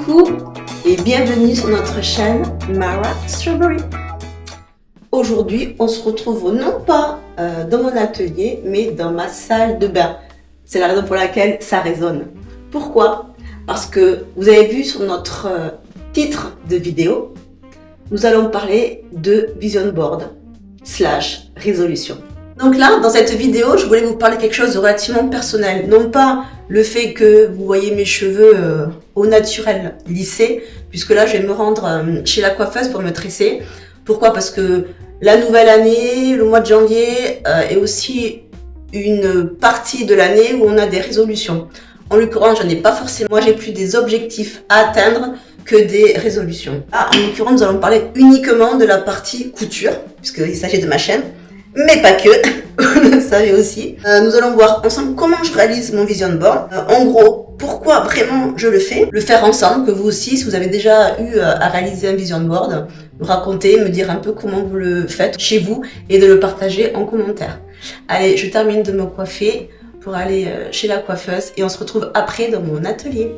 Coucou et bienvenue sur notre chaîne Mara Strawberry. Aujourd'hui, on se retrouve non pas dans mon atelier, mais dans ma salle de bain. C'est la raison pour laquelle ça résonne. Pourquoi? Parce que vous avez vu sur notre titre de vidéo, nous allons parler de vision board / résolution. Donc là, dans cette vidéo, je voulais vous parler de quelque chose de relativement personnel. Non pas le fait que vous voyez mes cheveux au naturel lissés, puisque là, je vais me rendre chez la coiffeuse pour me tresser. Pourquoi? Parce que la nouvelle année, le mois de janvier, est aussi une partie de l'année où on a des résolutions. En l'occurrence, j'en ai pas forcément. Moi, j'ai plus des objectifs à atteindre que des résolutions. Ah, en l'occurrence, nous allons parler uniquement de la partie couture, puisqu'il s'agit de ma chaîne. Mais pas que, vous le savez aussi. Nous allons voir ensemble comment je réalise mon vision board. En gros, pourquoi vraiment je le fais. Le faire ensemble, que vous aussi, si vous avez déjà eu à réaliser un vision board, me raconter, me dire un peu comment vous le faites chez vous et de le partager en commentaire. Allez, je termine de me coiffer pour aller chez la coiffeuse et on se retrouve après dans mon atelier.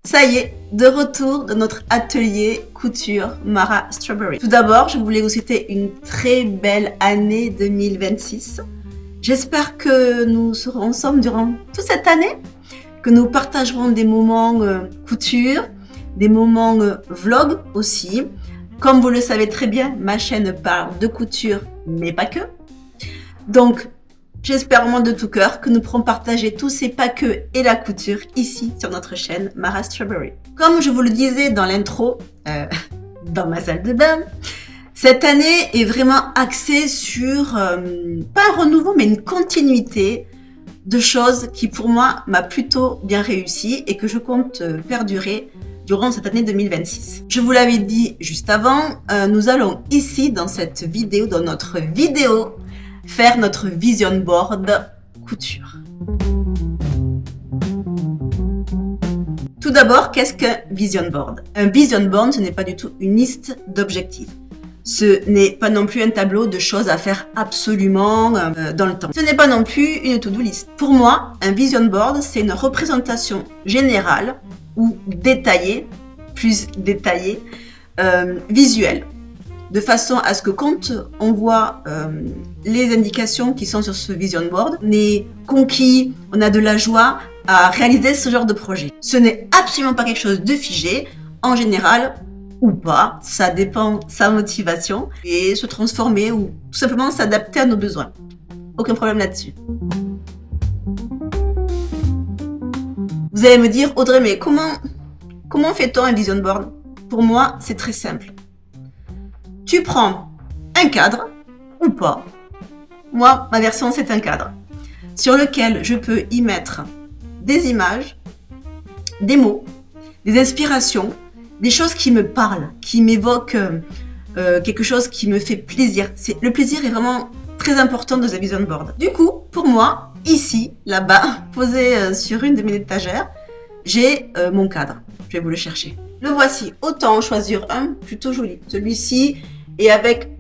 Ça y est, de retour dans notre atelier couture Mara Strawberry. Tout d'abord, je voulais vous souhaiter une très belle année 2026. J'espère que nous serons ensemble durant toute cette année, que nous partagerons des moments couture, des moments vlog aussi. Comme vous le savez très bien, ma chaîne parle de couture, mais pas que. Donc, j'espère vraiment de tout cœur que nous pourrons partager tous ces pas que et la couture ici sur notre chaîne Mara Strawberry. Comme je vous le disais dans l'intro, dans ma salle de bain, cette année est vraiment axée sur, pas un renouveau, mais une continuité de choses qui pour moi m'a plutôt bien réussi et que je compte perdurer durant cette année 2026. Je vous l'avais dit juste avant, nous allons ici dans cette vidéo, dans notre vidéo, faire notre vision board couture. Tout d'abord, qu'est-ce qu'un vision board? Un vision board, ce n'est pas du tout une liste d'objectifs. Ce n'est pas non plus un tableau de choses à faire absolument dans le temps. Ce n'est pas non plus une to-do list. Pour moi, un vision board, c'est une représentation générale ou détaillée, plus détaillée, visuelle. De façon à ce que quand on voit les indications qui sont sur ce vision board, on est conquis, on a de la joie à réaliser ce genre de projet. Ce n'est absolument pas quelque chose de figé, en général, ou pas, ça dépend de sa motivation, et se transformer ou tout simplement s'adapter à nos besoins. Aucun problème là-dessus. Vous allez me dire, Audrey, mais comment fait-on un vision board? Pour moi, c'est très simple. Tu prends un cadre, ou pas. Moi, ma version, c'est un cadre, sur lequel je peux y mettre des images, des mots, des inspirations, des choses qui me parlent, qui m'évoquent quelque chose qui me fait plaisir. Le plaisir est vraiment très important dans un vision board. Du coup, pour moi, ici, là-bas, posé sur une de mes étagères, j'ai mon cadre. Je vais vous le chercher. Le voici. Autant en choisir un plutôt joli. Celui-ci est avec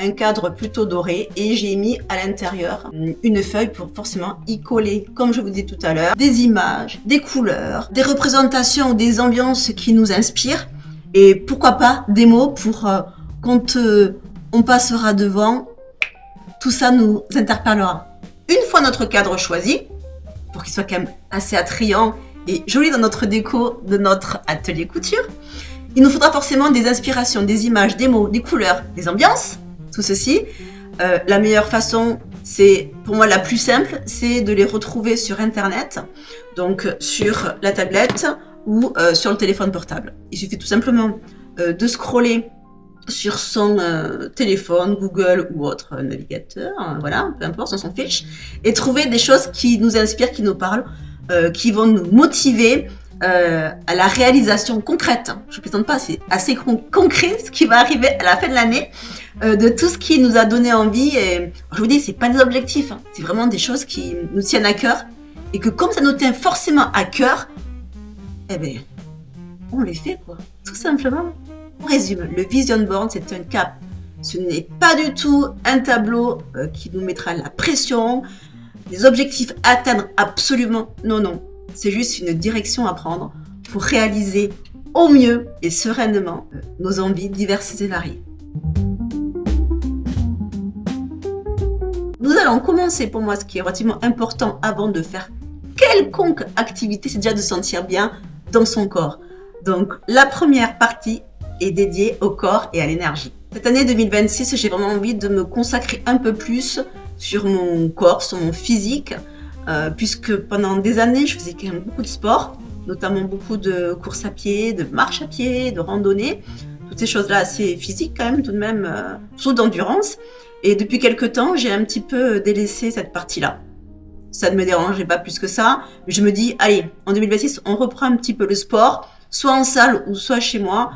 un cadre plutôt doré et j'ai mis à l'intérieur une feuille pour forcément y coller, comme je vous dis tout à l'heure, des images, des couleurs, des représentations, des ambiances qui nous inspirent et pourquoi pas des mots pour quand on passera devant, tout ça nous interpellera. Une fois notre cadre choisi, pour qu'il soit quand même assez attrayant et joli dans notre déco de notre atelier couture, il nous faudra forcément des inspirations, des images, des mots, des couleurs, des ambiances, tout ceci. La meilleure façon, c'est pour moi la plus simple, c'est de les retrouver sur internet, donc sur la tablette ou sur le téléphone portable. Il suffit tout simplement de scroller sur son téléphone, Google ou autre navigateur, voilà, peu importe, on s'en fiche, et trouver des choses qui nous inspirent, qui nous parlent, qui vont nous motiver à la réalisation concrète. Je ne plaisante pas, c'est assez concret ce qui va arriver à la fin de l'année, de tout ce qui nous a donné envie. Et je vous dis, c'est pas des objectifs, hein, c'est vraiment des choses qui nous tiennent à cœur et que comme ça nous tient forcément à cœur, eh bien, on les fait quoi, tout simplement. On résume, le vision board, c'est un cap. Ce n'est pas du tout un tableau qui nous mettra la pression, des objectifs à atteindre absolument. Non, non, c'est juste une direction à prendre pour réaliser au mieux et sereinement nos envies diverses et variées. Nous allons commencer, pour moi, ce qui est relativement important avant de faire quelconque activité, c'est déjà de se sentir bien dans son corps. Donc, la première partie est dédiée au corps et à l'énergie. Cette année 2026, j'ai vraiment envie de me consacrer un peu plus sur mon corps, sur mon physique, puisque pendant des années, je faisais quand même beaucoup de sport, notamment beaucoup de course à pied, de marche à pied, de randonnée, toutes ces choses-là assez physiques quand même, tout de même, surtout d'endurance. Et depuis quelques temps, j'ai un petit peu délaissé cette partie-là. Ça ne me dérangeait pas plus que ça, mais je me dis, allez, en 2026, on reprend un petit peu le sport, soit en salle ou soit chez moi,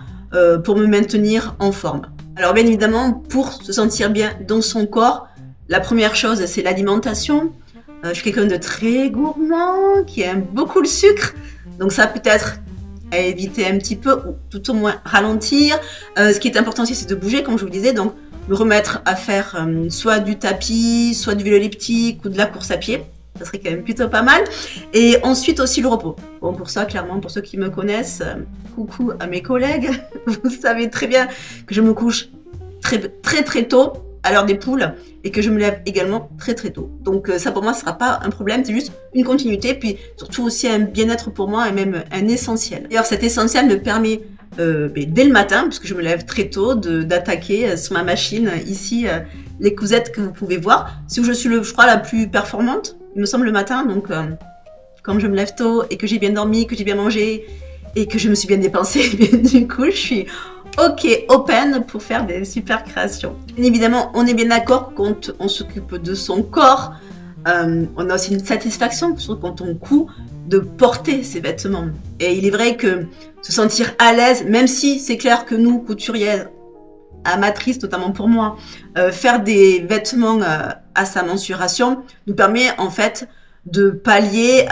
pour me maintenir en forme. Alors bien évidemment, pour se sentir bien dans son corps, la première chose, c'est l'alimentation. Je suis quelqu'un de très gourmand, qui aime beaucoup le sucre, donc ça peut-être à éviter un petit peu, ou tout au moins ralentir. Ce qui est important aussi, c'est de bouger, comme je vous le disais, donc me remettre à faire soit du tapis, soit du vélo elliptique ou de la course à pied. Ça serait quand même plutôt pas mal. Et ensuite aussi le repos. Bon, pour ça, clairement, pour ceux qui me connaissent, coucou à mes collègues, vous savez très bien que je me couche très tôt, à l'heure des poules, et que je me lève également très tôt. Donc ça pour moi, ce sera pas un problème, c'est juste une continuité, puis surtout aussi un bien-être pour moi, et même un essentiel. D'ailleurs, cet essentiel me permet, dès le matin, puisque je me lève très tôt, d'attaquer sur ma machine, ici, les cousettes que vous pouvez voir. C'est où je suis, je crois, la plus performante, il me semble, le matin. Donc, comme je me lève tôt et que j'ai bien dormi, que j'ai bien mangé et que je me suis bien dépensée, du coup, je suis OK, open pour faire des super créations. Bien évidemment, on est bien d'accord quand on s'occupe de son corps. On a aussi une satisfaction, surtout quand on coud, de porter ses vêtements. Et il est vrai que se sentir à l'aise, même si c'est clair que nous, couturières, amatrices, notamment pour moi, faire des vêtements à sa mensuration nous permet en fait de pallier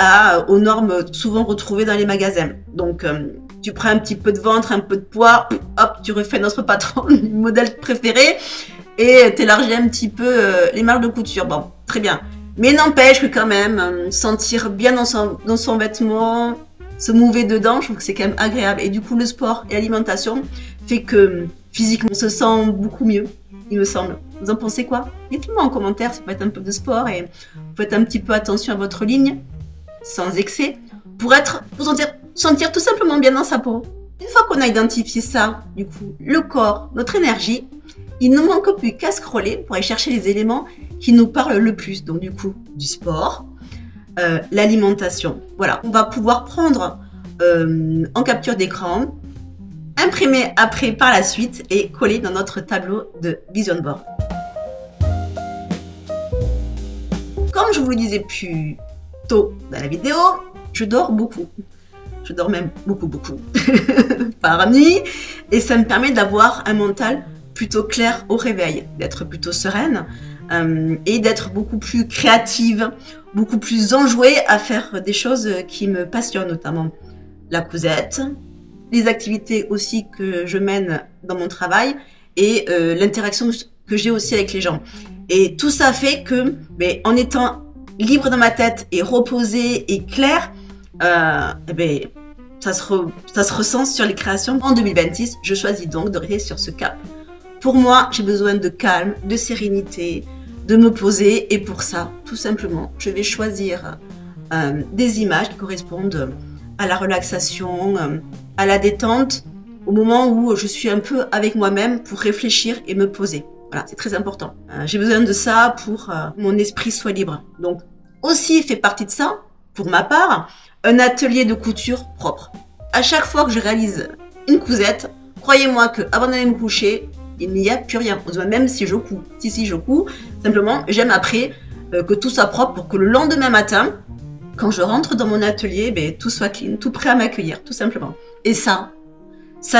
aux normes souvent retrouvées dans les magasins. Donc, tu prends un petit peu de ventre, un peu de poids, hop, tu refais notre patron, le modèle préféré, et t'élargis un petit peu les marges de couture. Bon, très bien. Mais n'empêche que quand même, sentir bien dans son vêtement, se mouver dedans, je trouve que c'est quand même agréable. Et du coup, le sport et l'alimentation fait que physiquement, on se sent beaucoup mieux, il me semble. Vous en pensez quoi? Dites-moi en commentaire si vous faites un peu de sport et vous faites un petit peu attention à votre ligne, sans excès, pour sentir tout simplement bien dans sa peau. Une fois qu'on a identifié ça, du coup, le corps, notre énergie, il ne manque plus qu'à scroller pour aller chercher les éléments qui nous parlent le plus. Donc du coup, du sport, l'alimentation. Voilà, on va pouvoir prendre en capture d'écran, imprimer après par la suite et coller dans notre tableau de vision board. Comme je vous le disais plus tôt dans la vidéo, je dors beaucoup. Je dors même beaucoup par nuit, et ça me permet d'avoir un mental plutôt clair au réveil, d'être plutôt sereine et d'être beaucoup plus créative, beaucoup plus enjouée à faire des choses qui me passionnent, notamment la cousette, les activités aussi que je mène dans mon travail et l'interaction que j'ai aussi avec les gens. Et tout ça fait que, en étant libre dans ma tête et reposée et claire, ça se ressent sur les créations. En 2026, je choisis donc de rester sur ce cap. Pour moi, j'ai besoin de calme, de sérénité, de me poser, et pour ça, tout simplement, je vais choisir des images qui correspondent à la relaxation, à la détente, au moment où je suis un peu avec moi-même pour réfléchir et me poser. Voilà, c'est très important. J'ai besoin de ça pour que mon esprit soit libre. Donc, aussi fait partie de ça, pour ma part, un atelier de couture propre. À chaque fois que je réalise une cousette, croyez-moi que avant d'aller me coucher, il n'y a plus rien. Même si je couds. Si je couds, simplement, j'aime après que tout soit propre pour que le lendemain matin, quand je rentre dans mon atelier, tout soit clean, tout prêt à m'accueillir, tout simplement. Et ça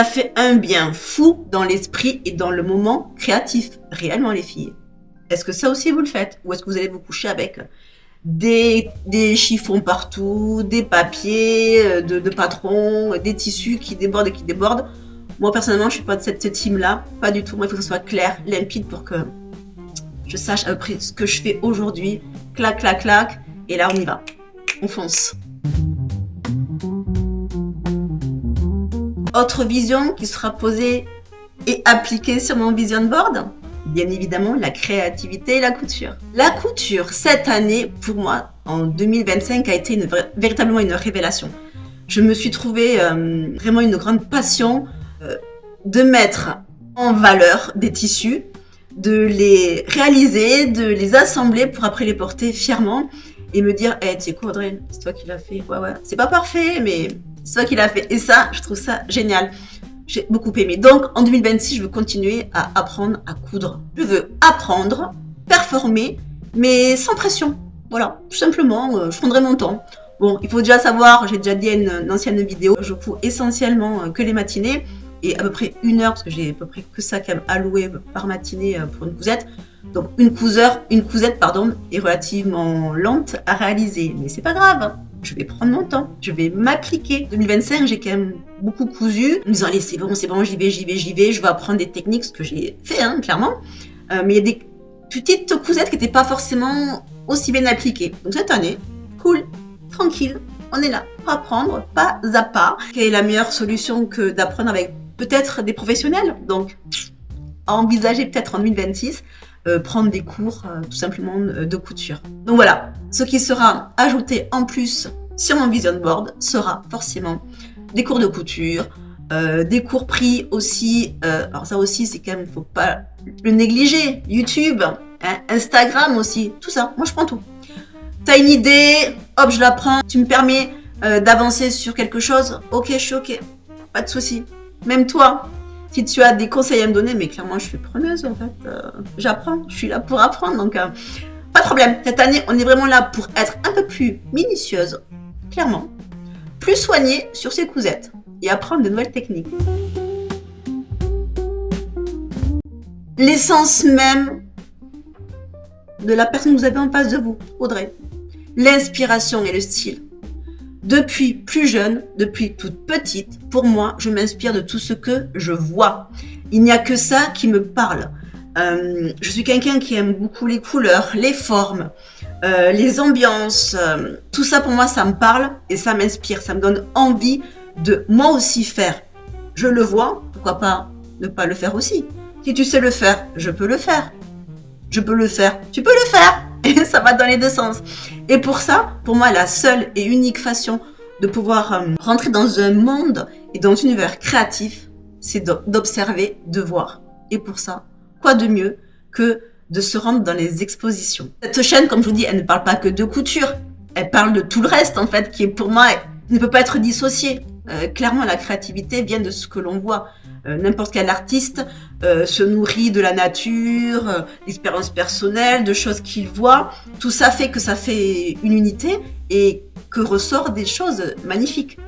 fait un bien fou dans l'esprit et dans le moment créatif. Réellement, les filles. Est-ce que ça aussi vous le faites? Ou est-ce que vous allez vous coucher avec des chiffons partout, des papiers de patron, des tissus qui débordent et qui débordent. Moi, personnellement, je suis pas de cette team-là, pas du tout. Moi, il faut que ce soit clair, limpide pour que je sache à peu près ce que je fais aujourd'hui. Clac, clac, clac. Et là, on y va. On fonce. Autre vision qui sera posée et appliquée sur mon vision board, bien évidemment, la créativité et la couture. La couture, cette année, pour moi, en 2025, a été véritablement une révélation. Je me suis trouvée vraiment une grande passion de mettre en valeur des tissus, de les réaliser, de les assembler pour après les porter fièrement et me dire, tu sais quoi Audrey, c'est toi qui l'as fait. Ouais, c'est pas parfait, mais c'est toi qui l'as fait. Et ça, je trouve ça génial. J'ai beaucoup aimé. Donc, en 2026, je veux continuer à apprendre à coudre. Je veux apprendre, performer, mais sans pression. Voilà, tout simplement, je prendrai mon temps. Bon, il faut déjà savoir, j'ai déjà dit à une ancienne vidéo, je couds essentiellement que les matinées et à peu près 1 heure, parce que j'ai à peu près que ça quand même alloué par matinée pour une cousette. Donc, une cousette, est relativement lente à réaliser, mais c'est pas grave. Je vais prendre mon temps, je vais m'appliquer. 2025, j'ai quand même beaucoup cousu, en me disant allez c'est bon, j'y vais, je vais apprendre des techniques, ce que j'ai fait clairement. Mais il y a des petites cousettes qui n'étaient pas forcément aussi bien appliquées. Donc cette année, cool, tranquille, on est là pour apprendre pas à pas. Quelle est la meilleure solution que d'apprendre avec peut-être des professionnels? Donc à envisager peut-être en 2026 prendre des cours tout simplement de couture. Donc voilà, ce qui sera ajouté en plus sur mon vision board sera forcément des cours de couture, des cours pris aussi, alors ça aussi c'est quand même, faut pas le négliger, YouTube, Instagram aussi, tout ça, moi je prends tout. T'as une idée, hop je la prends, tu me permets d'avancer sur quelque chose, ok je suis ok, pas de souci. Même toi, si tu as des conseils à me donner, mais clairement je suis preneuse en fait, j'apprends, je suis là pour apprendre, donc pas de problème. Cette année on est vraiment là pour être un peu plus minutieuse, clairement, plus soignée sur ses cousettes et apprendre de nouvelles techniques. L'essence même de la personne que vous avez en face de vous, Audrey, l'inspiration et le style. Depuis plus jeune, depuis toute petite, pour moi, je m'inspire de tout ce que je vois. Il n'y a que ça qui me parle. Je suis quelqu'un qui aime beaucoup les couleurs, les formes, les ambiances. Tout ça, pour moi, ça me parle et ça m'inspire. Ça me donne envie de moi aussi faire. Je le vois, pourquoi pas ne pas le faire aussi. Si tu sais le faire, je peux le faire. Je peux le faire, tu peux le faire. Et ça va dans les deux sens. Et pour ça, pour moi, la seule et unique façon de pouvoir rentrer dans un monde et dans un univers créatif, c'est d'observer, de voir. Et pour ça, quoi de mieux que de se rendre dans les expositions. Cette chaîne, comme je vous dis, elle ne parle pas que de couture. Elle parle de tout le reste, en fait, qui pour moi ne peut pas être dissocié. Clairement, la créativité vient de ce que l'on voit. N'importe quel artiste se nourrit de la nature, d'expériences personnelles, de choses qu'il voit. Tout ça fait que ça fait une unité et que ressort des choses magnifiques.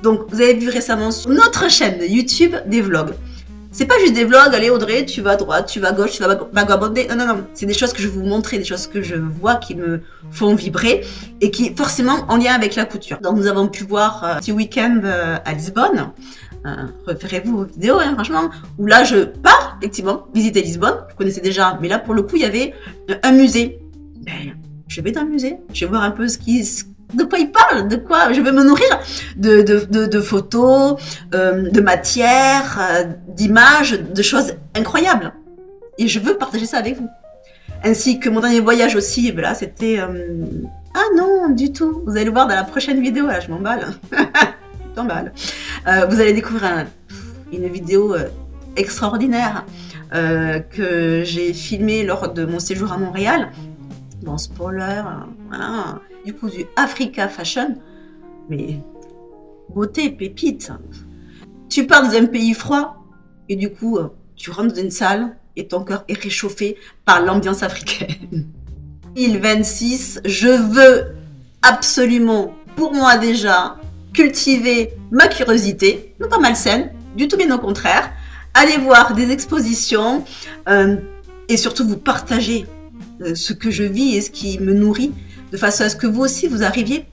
Donc, vous avez vu récemment sur notre chaîne de YouTube des vlogs. C'est pas juste des vlogs, allez Audrey, tu vas à droite, tu vas à gauche, tu vas vagabonder. Non. C'est des choses que je vais vous montrer, des choses que je vois qui me font vibrer et qui forcément en lien avec la couture. Donc nous avons pu voir ce week-end à Lisbonne. Référez-vous aux vidéos, franchement, où là je pars effectivement visiter Lisbonne. Je connaissais déjà, mais là pour le coup il y avait un musée. Je vais dans le musée, je vais voir un peu de quoi il parle, de quoi je vais me nourrir de photos, de matières, d'images, de choses incroyables. Et je veux partager ça avec vous. Ainsi que mon dernier voyage aussi, là c'était... Ah non, du tout. Vous allez le voir dans la prochaine vidéo, là je m'emballe. Je m'emballe. Vous allez découvrir une vidéo extraordinaire que j'ai filmée lors de mon séjour à Montréal. Bon, spoiler, voilà. Du coup, du Africa Fashion, mais beauté, pépite. Tu pars dans un pays froid et du coup, tu rentres dans une salle et ton cœur est réchauffé par l'ambiance africaine. 2026, je veux absolument, pour moi déjà, cultiver ma curiosité, non pas malsaine, du tout bien au contraire, aller voir des expositions et surtout vous partager ce que je vis et ce qui me nourrit de façon à ce que vous aussi, vous arriviez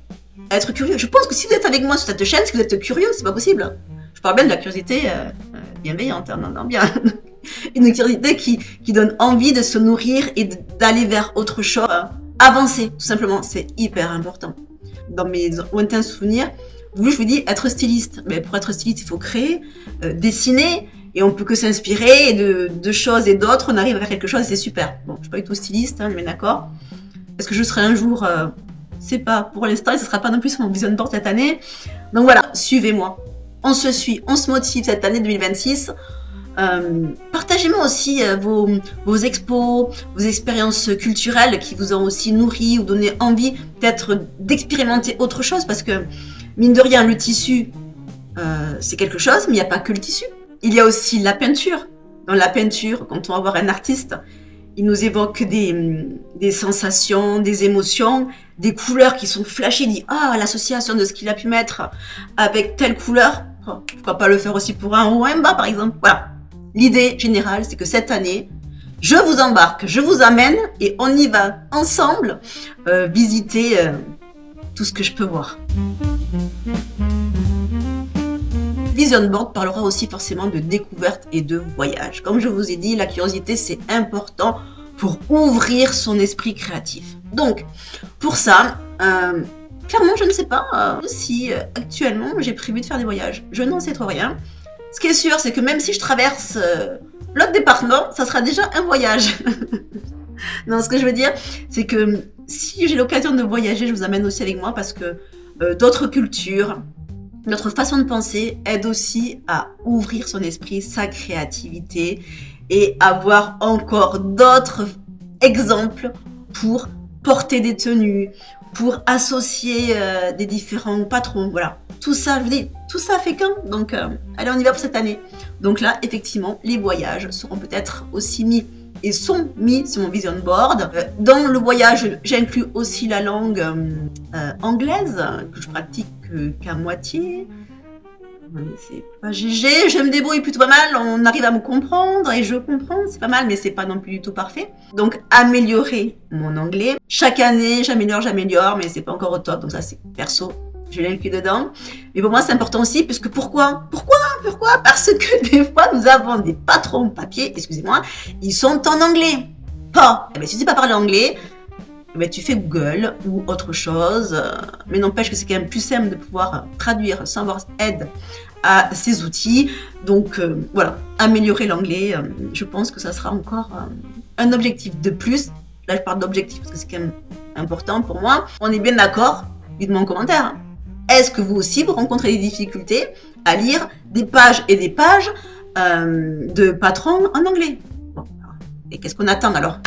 à être curieux. Je pense que si vous êtes avec moi sur cette chaîne, c'est que vous êtes curieux, c'est pas possible. Je parle bien de la curiosité bienveillante, hein, non, bien. Une curiosité qui donne envie de se nourrir et d'aller vers autre chose. Avancer, tout simplement, c'est hyper important. Dans mes lointains souvenirs, je vous dis, être styliste. Mais pour être styliste, il faut créer, dessiner, et on peut que s'inspirer de choses et d'autres, on arrive à faire quelque chose et c'est super. Bon, je suis pas du tout styliste, hein, mais d'accord. Est-ce que je serai un jour, c'est pas pour l'instant, et ce sera pas non plus sur mon vision board cette année. Donc voilà, suivez-moi. On se suit, on se motive cette année 2026. Partagez-moi aussi vos expos, vos expériences culturelles qui vous ont aussi nourri ou donné envie peut-être d'expérimenter autre chose parce que mine de rien le tissu c'est quelque chose mais il n'y a pas que le tissu, il y a aussi la peinture. Dans la peinture, quand on va voir un artiste, il nous évoque des sensations, des émotions, des couleurs qui sont flashées, il dit l'association de ce qu'il a pu mettre avec telle couleur, pourquoi pas le faire aussi pour un haut ou un bas par exemple. Voilà. L'idée générale, c'est que cette année, je vous embarque, je vous amène et on y va ensemble visiter tout ce que je peux voir. Vision Board parlera aussi forcément de découverte et de voyage. Comme je vous ai dit, la curiosité, c'est important pour ouvrir son esprit créatif. Donc, pour ça, clairement, je ne sais pas si actuellement j'ai prévu de faire des voyages. Je n'en sais trop rien. Ce qui est sûr, c'est que même si je traverse l'autre département, ça sera déjà un voyage. Non, ce que je veux dire, c'est que si j'ai l'occasion de voyager, je vous amène aussi avec moi parce que d'autres cultures, notre façon de penser aide aussi à ouvrir son esprit, sa créativité et avoir encore d'autres exemples pour porter des tenues, pour associer des différents patrons, voilà. Tout ça, je vous dis, tout ça fait qu'un. Donc, allez, on y va pour cette année. Donc là, effectivement, les voyages seront peut-être aussi mis et sont mis sur mon vision board. Dans le voyage, j'inclus aussi la langue anglaise, que je pratique qu'à moitié. C'est pas GG, je me débrouille plutôt pas mal, on arrive à me comprendre et je comprends, c'est pas mal, mais c'est pas non plus du tout parfait. Donc, améliorer mon anglais. Chaque année, j'améliore, mais c'est pas encore au top, donc ça c'est perso. Je l'inclus dedans. Mais pour moi, c'est important aussi, puisque pourquoi? Parce que des fois, nous avons des patrons papier, excusez-moi, ils sont en anglais. Si tu sais pas parler anglais, tu fais Google ou autre chose. Mais n'empêche que c'est quand même plus simple de pouvoir traduire sans avoir aide à ces outils. Donc, voilà, améliorer l'anglais, je pense que ça sera encore un objectif de plus. Là, je parle d'objectif parce que c'est quand même important pour moi. On est bien d'accord? Dites-moi en commentaire. Est-ce que vous aussi, vous rencontrez des difficultés à lire des pages et des pages de patrons en anglais? Bon, et qu'est-ce qu'on attend alors?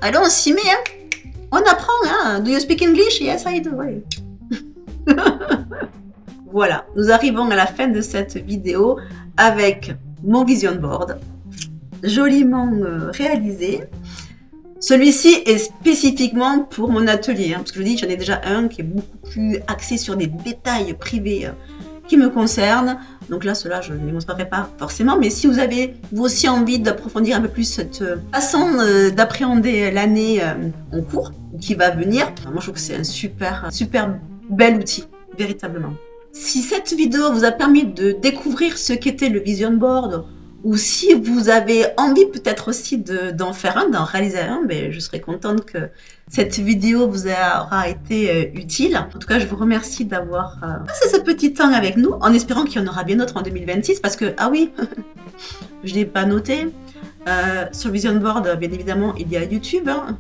Allez, on s'y met, hein? On apprend, hein? Do you speak English? Yes, I do. Ouais. Voilà, nous arrivons à la fin de cette vidéo avec mon vision board, joliment réalisé. Celui-ci est spécifiquement pour mon atelier, hein, parce que je vous dis, j'en ai déjà un qui est beaucoup plus axé sur des détails privés qui me concernent. Donc là, cela, je ne les montrerai pas forcément, mais si vous avez vous aussi envie d'approfondir un peu plus cette façon d'appréhender l'année en cours, qui va venir, moi je trouve que c'est un super bel outil, véritablement. Si cette vidéo vous a permis de découvrir ce qu'était le vision board, ou si vous avez envie peut-être aussi d'en faire un, d'en réaliser un, je serais contente que cette vidéo vous aura été utile. En tout cas, je vous remercie d'avoir passé ce petit temps avec nous, en espérant qu'il y en aura bien d'autres en 2026, parce que, ah oui, je ne l'ai pas noté, sur le vision board, bien évidemment, il y a YouTube. Hein.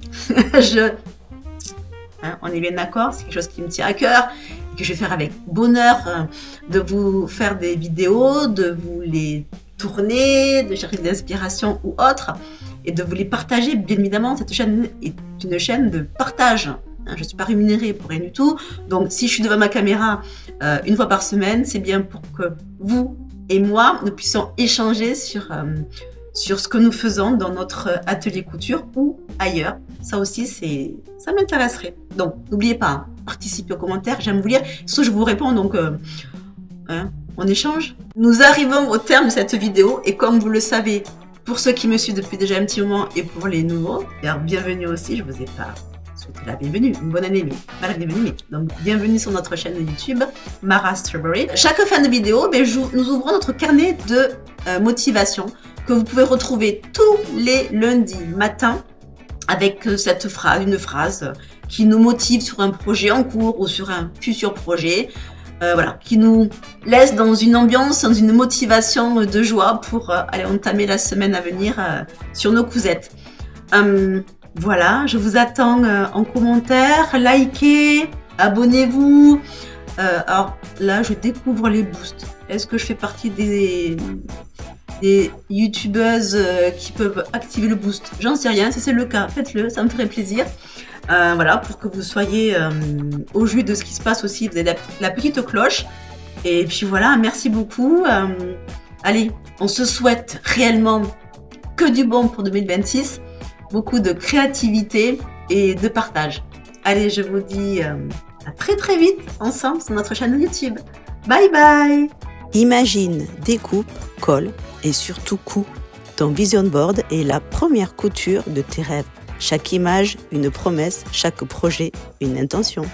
On est bien d'accord, c'est quelque chose qui me tient à cœur, et que je vais faire avec bonheur, de vous faire des vidéos, de vous les tourner, de chercher des inspirations ou autres, et de vous les partager. Bien évidemment, cette chaîne est une chaîne de partage. Je ne suis pas rémunérée pour rien du tout. Donc, si je suis devant ma caméra une fois par semaine, c'est bien pour que vous et moi, nous puissions échanger sur ce que nous faisons dans notre atelier couture ou ailleurs. Ça aussi, ça m'intéresserait. Donc, n'oubliez pas, hein, participez aux commentaires, j'aime vous lire. Surtout, je vous réponds, donc on échange. Nous arrivons au terme de cette vidéo et comme vous le savez, pour ceux qui me suivent depuis déjà un petit moment et pour les nouveaux, bienvenue aussi, je ne vous ai pas souhaiter la bienvenue, une bonne année, mais pas la bienvenue, mais donc bienvenue sur notre chaîne de YouTube, Mara Strawberry. Chaque fin de vidéo, nous ouvrons notre carnet de motivation que vous pouvez retrouver tous les lundis matin avec cette phrase, une phrase qui nous motive sur un projet en cours ou sur un futur projet. Voilà, qui nous laisse dans une ambiance, dans une motivation de joie pour aller entamer la semaine à venir sur nos cousettes. Voilà, je vous attends en commentaire, likez, abonnez-vous. Alors là, je découvre les boosts. Est-ce que je fais partie des youtubeuses qui peuvent activer le boost? J'en sais rien, si c'est le cas, faites-le, ça me ferait plaisir. Voilà, pour que vous soyez au jus de ce qui se passe aussi, vous avez la petite cloche. Et puis voilà, merci beaucoup. Allez, on se souhaite réellement que du bon pour 2026, beaucoup de créativité et de partage. Allez, je vous dis à très très vite ensemble sur notre chaîne YouTube. Bye bye. Imagine, découpe, colle et surtout couds. Ton vision board est la première couture de tes rêves. Chaque image, une promesse, chaque projet, une intention.